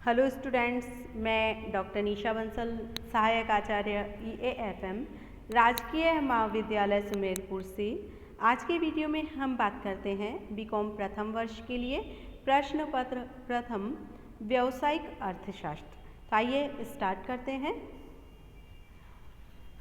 Hello students, मैं doctor निशा बंसल, सहायक आचार्य EAFM राजकीय महाविद्यालय सुमेरपुर से। आज के वीडियो में हम बात करते हैं बीकॉम प्रथम वर्ष के लिए प्रश्न पत्र प्रथम व्यावसायिक अर्थशास्त्र। तो आइए स्टार्ट करते हैं।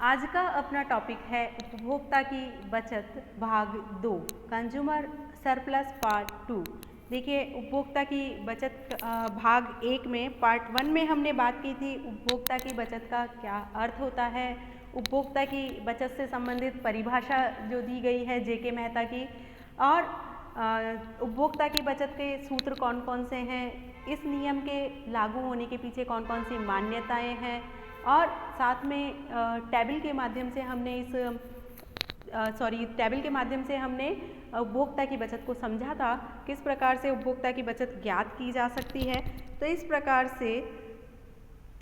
आज का अपना टॉपिक है उपभोक्ता की बचत भाग 2, कंज्यूमर सरप्लस पार्ट 2। देखिए, उपभोक्ता की बचत भाग 1 में पार्ट 1 में हमने बात की थी उपभोक्ता की बचत का क्या अर्थ होता है, उपभोक्ता की बचत से संबंधित परिभाषा जो दी गई है JK मेहता की, और उपभोक्ता की बचत के सूत्र कौन कौन से हैं, इस नियम के लागू होने के पीछे कौन कौन सी मान्यताएं हैं, और साथ में टेबल के माध्यम से हमने टेबल के माध्यम से हमने उपभोक्ता की बचत को समझा था, किस प्रकार से उपभोक्ता की बचत ज्ञात की जा सकती है। तो इस प्रकार से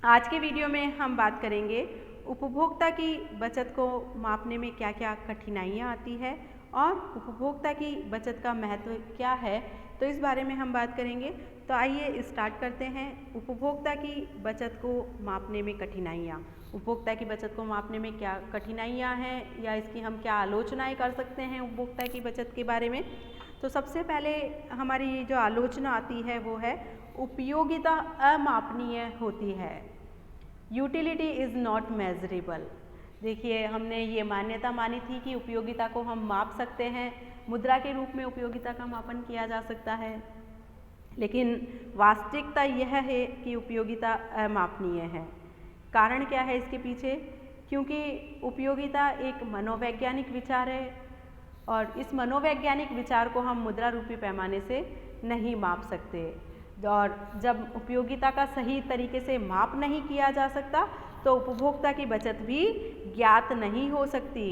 आज के वीडियो में हम बात करेंगे उपभोक्ता की बचत को मापने में क्या क्या कठिनाइयाँ आती है और उपभोक्ता की बचत का महत्व क्या है, तो इस बारे में हम बात करेंगे। तो आइए स्टार्ट करते हैं। उपभोक्ता की बचत को मापने में कठिनाइयाँ। उपभोक्ता की बचत को मापने में क्या कठिनाइयाँ हैं या इसकी हम क्या आलोचनाएं कर सकते हैं उपभोक्ता की बचत के बारे में। तो सबसे पहले हमारी जो आलोचना आती है वो है उपयोगिता अमापनीय होती है। Utility is not measurable. देखिए, हमने ये मान्यता मानी थी कि उपयोगिता को हम माप सकते हैं, मुद्रा के रूप में उपयोगिता का मापन किया जा सकता है, लेकिन वास्तविकता यह है कि उपयोगिता अमापनीय है। कारण क्या है इसके पीछे? क्योंकि उपयोगिता एक मनोवैज्ञानिक विचार है और इस मनोवैज्ञानिक विचार को हम मुद्रा रूपी पैमाने से नहीं माप सकते, और जब उपयोगिता का सही तरीके से माप नहीं किया जा सकता तो उपभोक्ता की बचत भी ज्ञात नहीं हो सकती।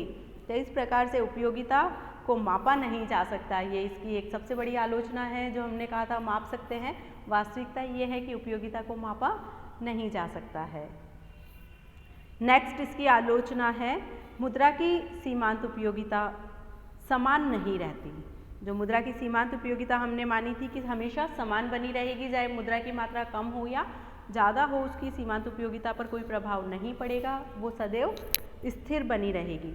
तो इस प्रकार से उपयोगिता को मापा नहीं जा सकता, ये इसकी एक सबसे बड़ी आलोचना है। जो हमने कहा था माप सकते हैं, वास्तविकता ये है कि उपयोगिता को मापा नहीं जा सकता है। नेक्स्ट इसकी आलोचना है मुद्रा की सीमांत उपयोगिता समान नहीं रहती। जो मुद्रा की सीमांत उपयोगिता हमने मानी थी कि हमेशा समान बनी रहेगी, चाहे मुद्रा की मात्रा कम हो या ज़्यादा हो, उसकी सीमांत उपयोगिता पर कोई प्रभाव नहीं पड़ेगा, वो सदैव स्थिर बनी रहेगी।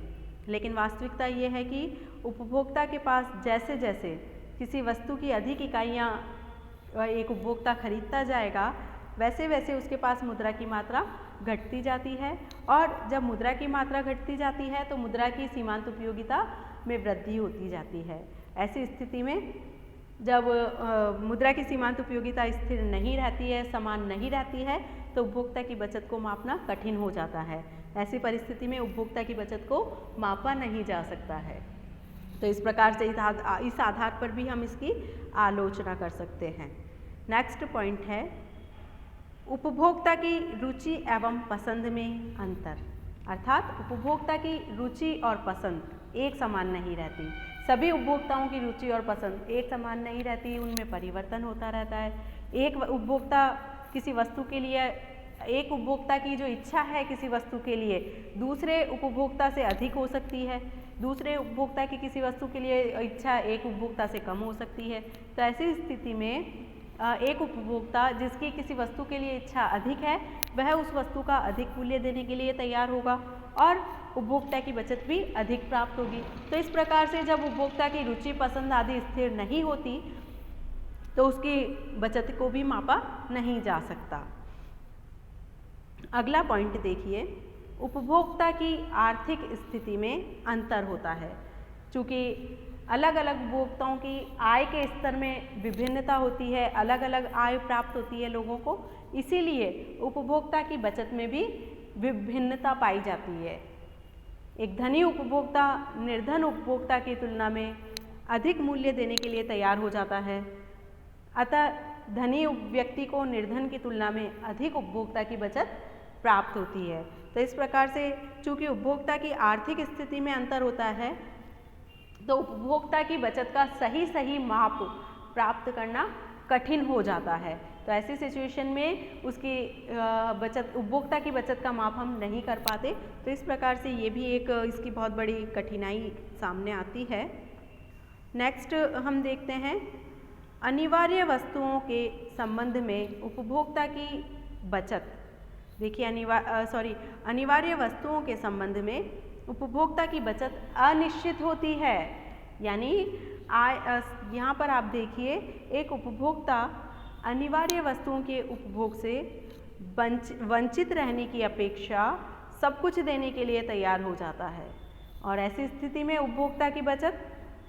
लेकिन वास्तविकता ये है कि उपभोक्ता के पास जैसे जैसे किसी वस्तु की अधिक इकाइयाँ एक उपभोक्ता खरीदता जाएगा, वैसे वैसे उसके पास मुद्रा की मात्रा घटती जाती है, और जब मुद्रा की मात्रा घटती जाती है तो मुद्रा की सीमांत उपयोगिता में वृद्धि होती जाती है। ऐसी स्थिति में जब मुद्रा की सीमांत उपयोगिता स्थिर नहीं रहती है, समान नहीं रहती है, तो उपभोक्ता की बचत को मापना कठिन हो जाता है। ऐसी परिस्थिति में उपभोक्ता की बचत को मापा नहीं जा सकता है। तो इस प्रकार से इस आधार पर भी हम इसकी आलोचना कर सकते हैं। नेक्स्ट पॉइंट है उपभोक्ता की रुचि एवं पसंद में अंतर। अर्थात उपभोक्ता की रुचि और पसंद एक समान नहीं रहती। सभी उपभोक्ताओं की रुचि और पसंद एक समान नहीं रहती, उनमें परिवर्तन होता रहता है। एक उपभोक्ता किसी वस्तु के लिए, एक उपभोक्ता की जो इच्छा है किसी वस्तु के लिए दूसरे उपभोक्ता से अधिक हो सकती है, दूसरे उपभोक्ता की किसी वस्तु के लिए इच्छा एक उपभोक्ता से कम हो सकती है। तो ऐसी स्थिति में एक उपभोक्ता जिसकी किसी वस्तु के लिए इच्छा अधिक है, वह उस वस्तु का अधिक मूल्य देने के लिए तैयार होगा और उपभोक्ता की बचत भी अधिक प्राप्त होगी। तो इस प्रकार से जब उपभोक्ता की रुचि पसंद आदि स्थिर नहीं होती तो उसकी बचत को भी मापा नहीं जा सकता। अगला पॉइंट देखिए, उपभोक्ता की आर्थिक स्थिति में अंतर होता है। चूँकि अलग अलग उपभोक्ताओं की आय के स्तर में विभिन्नता होती है, अलग अलग आय प्राप्त होती है लोगों को, इसीलिए उपभोक्ता की बचत में भी विभिन्नता पाई जाती है। एक धनी उपभोक्ता निर्धन उपभोक्ता की तुलना में अधिक मूल्य देने के लिए तैयार हो जाता है, अतः धनी व्यक्ति को निर्धन की तुलना में अधिक उपभोक्ता की बचत प्राप्त होती है। तो इस प्रकार से चूँकि उपभोक्ता की आर्थिक स्थिति में अंतर होता है, तो उपभोक्ता की बचत का सही माप प्राप्त करना कठिन हो जाता है। तो ऐसी सिचुएशन में उसकी उपभोक्ता की बचत का माप हम नहीं कर पाते। तो इस प्रकार से ये भी एक इसकी बहुत बड़ी कठिनाई सामने आती है। नेक्स्ट हम देखते हैं अनिवार्य वस्तुओं के संबंध में उपभोक्ता की बचत, देखिए अनिवार्य वस्तुओं के संबंध में उपभोक्ता की बचत अनिश्चित होती है। यानी यहाँ पर आप देखिए एक उपभोक्ता अनिवार्य वस्तुओं के उपभोग से वंचित रहने की अपेक्षा सब कुछ देने के लिए तैयार हो जाता है और ऐसी स्थिति में उपभोक्ता की बचत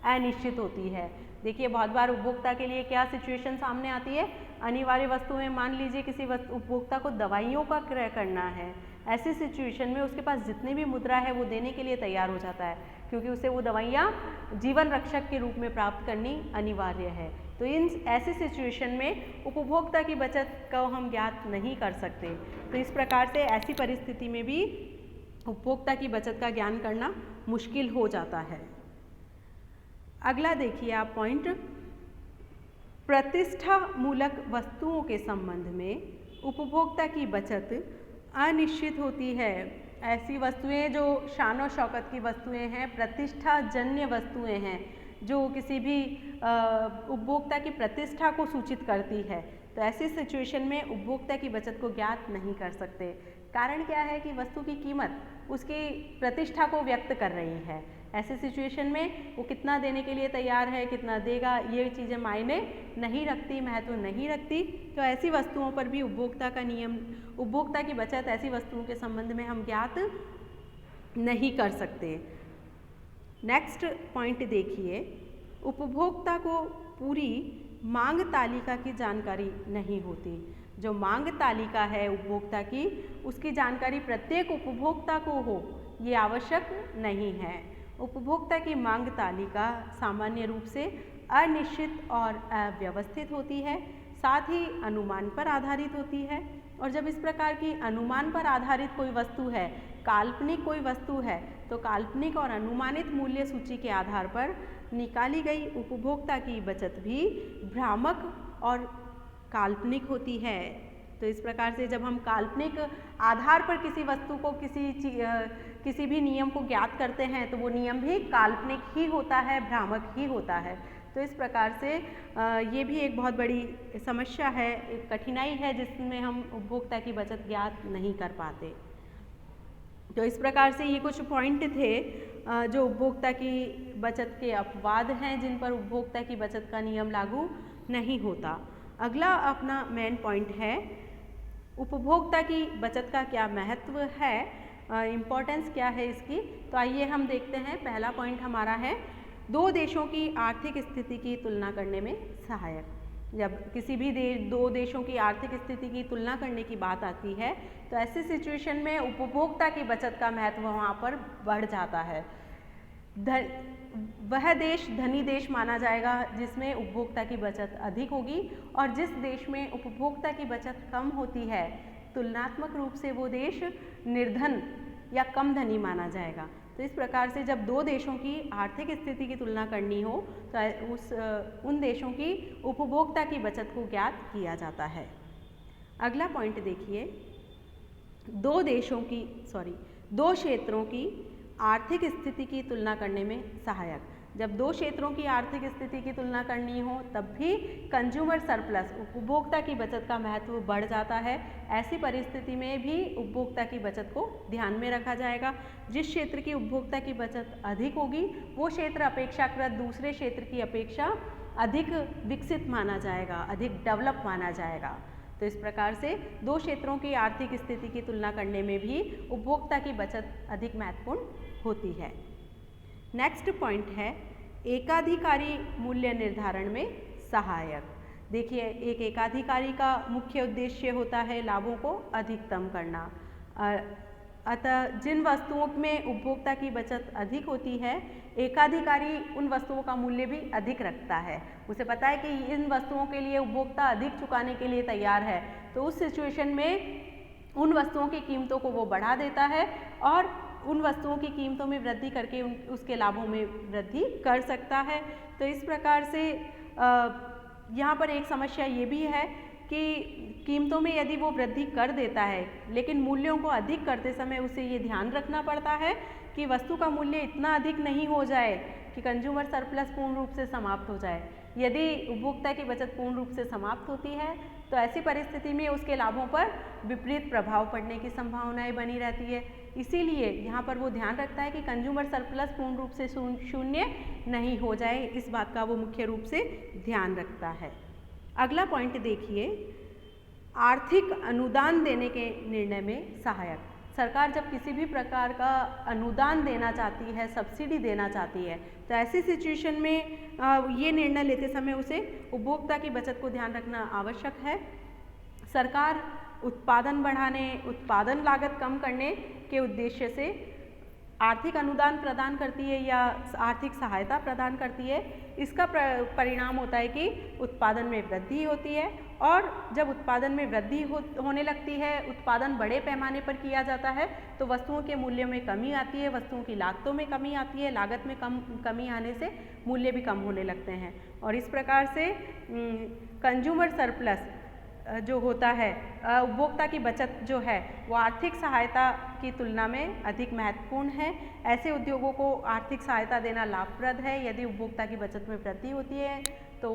अनिश्चित होती है। देखिए बहुत बार उपभोक्ता के लिए क्या सिचुएशन सामने आती है, अनिवार्य वस्तुएं, मान लीजिए किसी उपभोक्ता को दवाइयों का क्रय करना है, ऐसी सिचुएशन में उसके पास जितनी भी मुद्रा है वो देने के लिए तैयार हो जाता है क्योंकि उसे वो दवाइयाँ जीवन रक्षक के रूप में प्राप्त करनी अनिवार्य है। तो इन ऐसी सिचुएशन में उपभोक्ता की बचत को हम ज्ञात नहीं कर सकते। तो इस प्रकार से ऐसी परिस्थिति में भी उपभोक्ता की बचत का ज्ञान करना मुश्किल हो जाता है। अगला देखिए आप पॉइंट, प्रतिष्ठा मूलक वस्तुओं के संबंध में उपभोक्ता की बचत अनिश्चित होती है। ऐसी वस्तुएं जो शान और शौकत की वस्तुएं हैं, प्रतिष्ठा जन्य वस्तुएं हैं जो किसी भी उपभोक्ता की प्रतिष्ठा को सूचित करती है, तो ऐसी सिचुएशन में उपभोक्ता की बचत को ज्ञात नहीं कर सकते। कारण क्या है कि वस्तु की कीमत उसकी प्रतिष्ठा को व्यक्त कर रही है। ऐसे सिचुएशन में वो कितना देने के लिए तैयार है, कितना देगा, ये चीज़ें मायने नहीं रखती, महत्व नहीं रखती। तो ऐसी वस्तुओं पर भी उपभोक्ता की बचत ऐसी वस्तुओं के संबंध में हम ज्ञात नहीं कर सकते। नेक्स्ट पॉइंट देखिए, उपभोक्ता को पूरी मांग तालिका की जानकारी नहीं होती। जो मांग तालिका है उपभोक्ता की, उसकी जानकारी प्रत्येक उपभोक्ता को हो ये आवश्यक नहीं है। उपभोक्ता की मांग तालिका सामान्य रूप से अनिश्चित और अव्यवस्थित होती है, साथ ही अनुमान पर आधारित होती है। और जब इस प्रकार की अनुमान पर आधारित कोई वस्तु है, काल्पनिक कोई वस्तु है, तो काल्पनिक और अनुमानित मूल्य सूची के आधार पर निकाली गई उपभोक्ता की बचत भी भ्रामक और काल्पनिक होती है। तो इस प्रकार से जब हम काल्पनिक आधार पर किसी वस्तु को किसी भी नियम को ज्ञात करते हैं तो वो नियम भी काल्पनिक ही होता है, भ्रामक ही होता है। तो इस प्रकार से ये भी एक बहुत बड़ी समस्या है, एक कठिनाई है जिसमें हम उपभोक्ता की बचत ज्ञात नहीं कर पाते। तो इस प्रकार से ये कुछ पॉइंट थे जो उपभोक्ता की बचत के अपवाद हैं जिन पर उपभोक्ता की बचत का नियम लागू नहीं होता। अगला अपना मेन पॉइंट है, उपभोक्ता की बचत का क्या महत्व है, इम्पोर्टेंस क्या है इसकी। तो आइए हम देखते हैं। पहला पॉइंट हमारा है, दो देशों की आर्थिक स्थिति की तुलना करने में सहायक। जब किसी भी दो देशों की आर्थिक स्थिति की तुलना करने की बात आती है तो ऐसी सिचुएशन में उपभोक्ता की बचत का महत्व वहाँ पर बढ़ जाता है। वह देश धनी देश माना जाएगा जिसमें उपभोक्ता की बचत अधिक होगी, और जिस देश में उपभोक्ता की बचत कम होती है तुलनात्मक रूप से वो देश निर्धन या कम धनी माना जाएगा। तो इस प्रकार से जब दो देशों की आर्थिक स्थिति की तुलना करनी हो तो उन देशों की उपभोक्ता की बचत को ज्ञात किया जाता है। अगला पॉइंट देखिए, दो क्षेत्रों की आर्थिक स्थिति की तुलना करने में सहायक। जब दो क्षेत्रों की आर्थिक स्थिति की तुलना करनी हो तब भी कंज्यूमर सरप्लस, उपभोक्ता की बचत का महत्व बढ़ जाता है। ऐसी परिस्थिति में भी उपभोक्ता की बचत को ध्यान में रखा जाएगा। जिस क्षेत्र की उपभोक्ता की बचत अधिक होगी वो क्षेत्र अपेक्षाकृत दूसरे क्षेत्र की अपेक्षा अधिक विकसित माना जाएगा, अधिक डेवलप माना जाएगा। तो इस प्रकार से दो क्षेत्रों की आर्थिक स्थिति की तुलना करने में भी उपभोक्ता की बचत अधिक महत्वपूर्ण होती है। नेक्स्ट पॉइंट है, एकाधिकारी मूल्य निर्धारण में सहायक। देखिए, एक एकाधिकारी का मुख्य उद्देश्य होता है लाभों को अधिकतम करना। अतः जिन वस्तुओं में उपभोक्ता की बचत अधिक होती है, एकाधिकारी उन वस्तुओं का मूल्य भी अधिक रखता है। उसे पता है कि इन वस्तुओं के लिए उपभोक्ता अधिक चुकाने के लिए तैयार है, तो उस सिचुएशन में उन वस्तुओं की कीमतों को वो बढ़ा देता है और उन वस्तुओं की कीमतों में वृद्धि करके उसके लाभों में वृद्धि कर सकता है। तो इस प्रकार से यहाँ पर एक समस्या ये भी है कि कीमतों में यदि वो वृद्धि कर देता है लेकिन मूल्यों को अधिक करते समय उसे ये ध्यान रखना पड़ता है कि वस्तु का मूल्य इतना अधिक नहीं हो जाए कि कंज्यूमर सरप्लस पूर्ण रूप से समाप्त हो जाए। यदि उपभोक्ता की बचत पूर्ण रूप से समाप्त होती है तो ऐसी परिस्थिति में उसके लाभों पर विपरीत प्रभाव पड़ने की संभावनाएं बनी रहती है। इसीलिए यहाँ पर वो ध्यान रखता है कि कंज्यूमर सरप्लस पूर्ण रूप से शून्य नहीं हो जाए, इस बात का वो मुख्य रूप से ध्यान रखता है। अगला पॉइंट देखिए, आर्थिक अनुदान देने के निर्णय में सहायक। सरकार जब किसी भी प्रकार का अनुदान देना चाहती है, सब्सिडी देना चाहती है, तो ऐसी सिचुएशन में ये निर्णय लेते समय उसे उपभोक्ता की बचत को ध्यान रखना आवश्यक है। सरकार उत्पादन बढ़ाने, उत्पादन लागत कम करने के उद्देश्य से आर्थिक अनुदान प्रदान करती है या आर्थिक सहायता प्रदान करती है। इसका परिणाम होता है कि उत्पादन में वृद्धि होती है, और जब उत्पादन में वृद्धि होने लगती है, उत्पादन बड़े पैमाने पर किया जाता है, तो वस्तुओं के मूल्य में कमी आती है, वस्तुओं की लागतों में कमी आती है, लागत में कमी आने से मूल्य भी कम होने लगते हैं। और इस प्रकार से कंज्यूमर सरप्लस जो होता है, उपभोक्ता की बचत जो है वो आर्थिक सहायता की तुलना में अधिक महत्वपूर्ण है। ऐसे उद्योगों को आर्थिक सहायता देना लाभप्रद है। यदि उपभोक्ता की बचत में वृद्धि होती है तो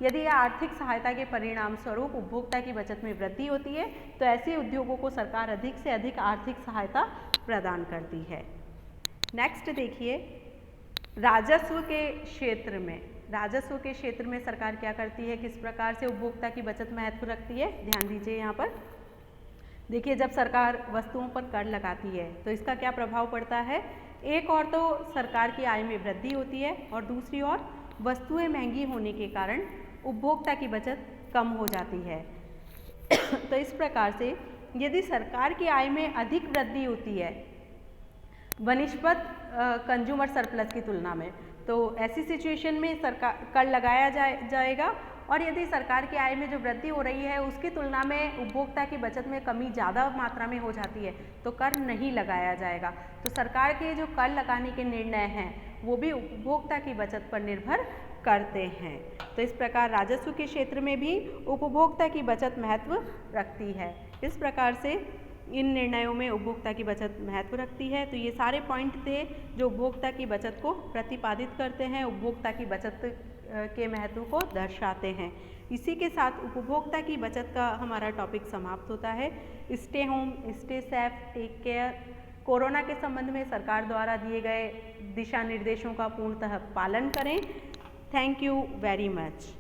यदि आर्थिक सहायता के परिणाम स्वरूप उपभोक्ता की बचत में वृद्धि होती है तो ऐसे उद्योगों को सरकार अधिक से अधिक आर्थिक सहायता प्रदान करती है। नेक्स्ट देखिए, राजस्व के क्षेत्र में सरकार क्या करती है, किस प्रकार से उपभोक्ता की बचत महत्व रखती है, ध्यान दीजिए। यहाँ पर देखिए, जब सरकार वस्तुओं पर कर लगाती है तो इसका क्या प्रभाव पड़ता है। एक और तो सरकार की आय में वृद्धि होती है, और दूसरी ओर वस्तुएं महंगी होने के कारण उपभोक्ता की बचत कम हो जाती है। तो इस प्रकार से यदि सरकार की आय में अधिक वृद्धि होती है बनिस्बत कंज्यूमर सरप्लस की तुलना में, तो ऐसी सिचुएशन में सरकार कर लगाया जाएगा, और यदि सरकार की आय में जो वृद्धि हो रही है उसकी तुलना में उपभोक्ता की बचत में कमी ज़्यादा मात्रा में हो जाती है तो कर नहीं लगाया जाएगा। तो सरकार के जो कर लगाने के निर्णय हैं वो भी उपभोक्ता की बचत पर निर्भर करते हैं। तो इस प्रकार राजस्व के क्षेत्र में भी उपभोक्ता की बचत महत्व रखती है। इस प्रकार से इन निर्णयों में उपभोक्ता की बचत महत्व रखती है। तो ये सारे पॉइंट थे जो उपभोक्ता की बचत को प्रतिपादित करते हैं, उपभोक्ता की बचत के महत्व को दर्शाते हैं। इसी के साथ उपभोक्ता की बचत का हमारा टॉपिक समाप्त होता है। Stay home, stay safe, take care. Corona के संबंध में सरकार द्वारा दिए गए दिशा निर्देशों का पूर्णतः पालन करें। Thank you very much.